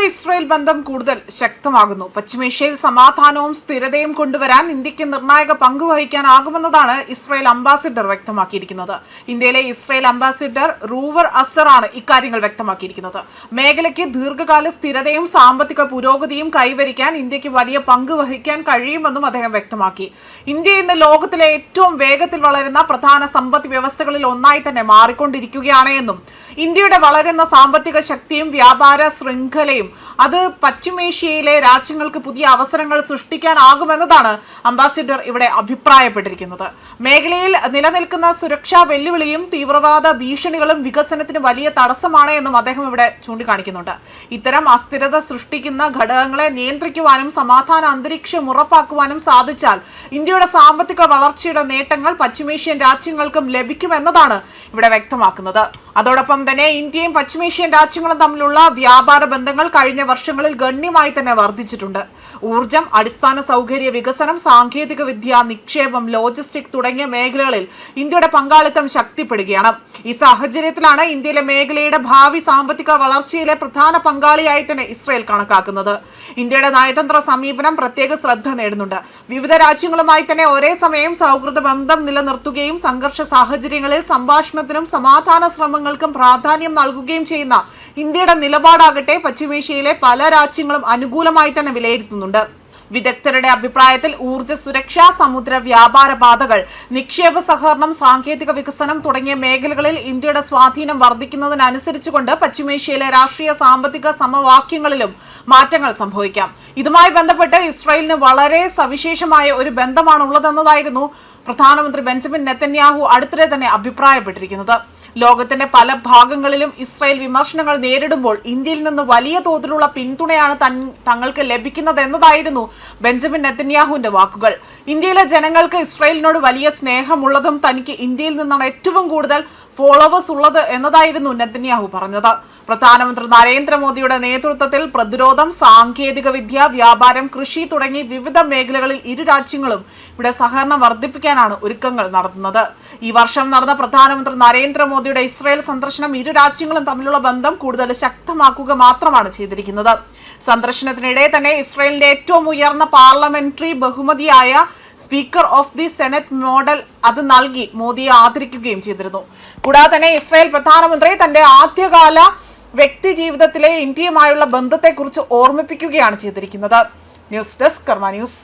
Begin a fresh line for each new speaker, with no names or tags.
Israel ബന്ധം കൂടുതൽ ശക്തമാകുന്നു. പശ്ചിമേഷ്യയിൽ സമാധാനവും സ്ഥിരതയും കൊണ്ടുവരാൻ ഇന്ത്യക്ക് നിർണായക പങ്ക് വഹിക്കാനാകുമെന്നതാണ് ഇസ്രായേൽ അംബാസിഡർ വ്യക്തമാക്കിയിരിക്കുന്നത്. ഇന്ത്യയിലെ ഇസ്രായേൽ അംബാസിഡർ റൂവർ അസറാണ് ഇക്കാര്യങ്ങൾ വ്യക്തമാക്കിയിരിക്കുന്നത്. മേഖലയ്ക്ക് ദീർഘകാല സ്ഥിരതയും സാമ്പത്തിക പുരോഗതിയും കൈവരിക്കാൻ ഇന്ത്യക്ക് വലിയ പങ്ക് വഹിക്കാൻ കഴിയുമെന്നും അദ്ദേഹം വ്യക്തമാക്കി. ഇന്ത്യ ഇന്ന് ലോകത്തിലെ ഏറ്റവും വേഗത്തിൽ വളരുന്ന പ്രധാന സമ്പദ് വ്യവസ്ഥകളിൽ ഒന്നായി തന്നെ മാറിക്കൊണ്ടിരിക്കുകയാണ് എന്നും ഇന്ത്യയുടെ വളരുന്ന സാമ്പത്തിക ശക്തിയും വ്യാപാര ശൃംഖലയും അത് പശ്ചിമേഷ്യയിലെ രാജ്യങ്ങൾക്ക് പുതിയ അവസരങ്ങൾ സൃഷ്ടിക്കാനാകുമെന്നതാണ് അംബാസിഡർ ഇവിടെ അഭിപ്രായപ്പെട്ടിരിക്കുന്നത്. മേഖലയിൽ നിലനിൽക്കുന്ന സുരക്ഷാ വെല്ലുവിളിയും തീവ്രവാദ ഭീഷണികളും വികസനത്തിന് വലിയ തടസ്സമാണ് എന്നും അദ്ദേഹം ഇവിടെ ചൂണ്ടിക്കാണിക്കുന്നുണ്ട്. ഇത്തരം അസ്ഥിരത സൃഷ്ടിക്കുന്ന ഘടകങ്ങളെ നിയന്ത്രിക്കുവാനും സമാധാന അന്തരീക്ഷം ഉറപ്പാക്കുവാനും സാധിച്ചാൽ ഇന്ത്യയുടെ സാമ്പത്തിക വളർച്ചയുടെ നേട്ടങ്ങൾ പശ്ചിമേഷ്യൻ രാജ്യങ്ങൾക്കും ലഭിക്കുമെന്നതാണ് ഇവിടെ വ്യക്തമാക്കുന്നത്. അതോടൊപ്പം തന്നെ ഇന്ത്യയും പശ്ചിമേഷ്യൻ രാജ്യങ്ങളും തമ്മിലുള്ള വ്യാപാര ബന്ധങ്ങൾ കഴിഞ്ഞ വർഷങ്ങളിൽ ഗണ്യമായി തന്നെ വർദ്ധിച്ചിട്ടുണ്ട്. ഊർജം, അടിസ്ഥാന സൗകര്യ വികസനം, സാങ്കേതിക വിദ്യ, നിക്ഷേപം, ലോജിസ്റ്റിക് തുടങ്ങിയ മേഖലകളിൽ ഇന്ത്യയുടെ പങ്കാളിത്തം ശക്തിപ്പെടുകയാണ്. ഈ സാഹചര്യത്തിലാണ് ഇന്ത്യയിലെ മേഖലയുടെ ഭാവി സാമ്പത്തിക വളർച്ചയിലെ പ്രധാന പങ്കാളിയായി തന്നെ ഇസ്രായേൽ കണക്കാക്കുന്നത്. ഇന്ത്യയുടെ നയതന്ത്ര സമീപനം പ്രത്യേക ശ്രദ്ധ നേടുന്നുണ്ട്. വിവിധ രാജ്യങ്ങളുമായി തന്നെ ഒരേ സമയം സൗഹൃദ ബന്ധം നിലനിർത്തുകയും സംഘർഷ സാഹചര്യങ്ങളിൽ സംഭാഷണത്തിനും സമാധാന ശ്രമങ്ങൾക്കും പ്രാധാന്യം നൽകുകയും ചെയ്യുന്ന ഇന്ത്യയുടെ നിലപാടാകട്ടെ പശ്ചിമേഷ്യയിലെ പല രാജ്യങ്ങളും അനുകൂലമായി തന്നെ വിലയിരുത്തുന്നുണ്ട്. വിദഗ്ധരുടെ അഭിപ്രായത്തിൽ ഊർജ്ജ സുരക്ഷ, സമുദ്ര വ്യാപാര പാതകൾ, നിക്ഷേപ സഹകരണം, സാങ്കേതിക വികസനം തുടങ്ങിയ മേഖലകളിൽ ഇന്ത്യയുടെ സ്വാധീനം വർദ്ധിക്കുന്നതിനനുസരിച്ചുകൊണ്ട് പശ്ചിമേഷ്യയിലെ രാഷ്ട്രീയ സാമ്പത്തിക സമവാക്യങ്ങളിലും മാറ്റങ്ങൾ സംഭവിക്കാം. ഇതുമായി ബന്ധപ്പെട്ട് ഇസ്രായേലിന് വളരെ സവിശേഷമായ ഒരു ബന്ധമാണുള്ളതെന്നതായിരുന്നു പ്രധാനമന്ത്രി ബെഞ്ചമിൻ നെതന്യാഹു അടുത്തിടെ തന്നെ അഭിപ്രായപ്പെട്ടിരിക്കുന്നത്. ലോകത്തിന്റെ പല ഭാഗങ്ങളിലും ഇസ്രായേൽ വിമർശനങ്ങൾ നേരിടുമ്പോൾ ഇന്ത്യയിൽ നിന്ന് വലിയ തോതിലുള്ള പിന്തുണയാണ് തങ്ങൾക്ക് ലഭിക്കുന്നത് എന്നതായിരുന്നു ബെഞ്ചമിൻ നെതന്യാഹുവിന്റെ വാക്കുകൾ. ഇന്ത്യയിലെ ജനങ്ങൾക്ക് ഇസ്രായേലിനോട് വലിയ സ്നേഹമുള്ളതും തനിക്ക് ഇന്ത്യയിൽ നിന്നാണ് ഏറ്റവും കൂടുതൽ ഫോളോവേഴ്സ് ഉള്ളത് എന്നതായിരുന്നു നെതന്യാഹു പറഞ്ഞത്. പ്രധാനമന്ത്രി നരേന്ദ്രമോദിയുടെ നേതൃത്വത്തിൽ പ്രതിരോധം, സാങ്കേതിക വിദ്യ, വ്യാപാരം, കൃഷി തുടങ്ങി വിവിധ മേഖലകളിൽ ഇരു രാജ്യങ്ങളും ഇവിടെ സഹകരണം വർദ്ധിപ്പിക്കാനാണ് ഒരുക്കങ്ങൾ നടത്തുന്നത്. ഈ വർഷം നടന്ന പ്രധാനമന്ത്രി നരേന്ദ്രമോദിയുടെ ഇസ്രായേൽ സന്ദർശനം ഇരു രാജ്യങ്ങളും തമ്മിലുള്ള ബന്ധം കൂടുതൽ ശക്തമാക്കുക മാത്രമാണ് ചെയ്തിരിക്കുന്നത്. സന്ദർശനത്തിനിടെ തന്നെ ഇസ്രായേലിന്റെ ഏറ്റവും ഉയർന്ന പാർലമെന്ററി ബഹുമതിയായ speaker of the senate model അത് നൽകി മോദിയെ ആദരിക്കുകയും ചെയ്തിരുന്നു. കൂടാതെ തന്നെ ഇസ്രായേൽ പ്രധാനമന്ത്രി തന്റെ ആദ്യകാല വ്യക്തി ജീവിതത്തിലെ ഇന്ത്യയുമായുള്ള ബന്ധത്തെക്കുറിച്ച് ഓർമ്മിപ്പിക്കുകയാണ് ചെയ്തിരിക്കുന്നത്. ന്യൂസ് ഡെസ്ക് കർമ്മ ന്യൂസ്.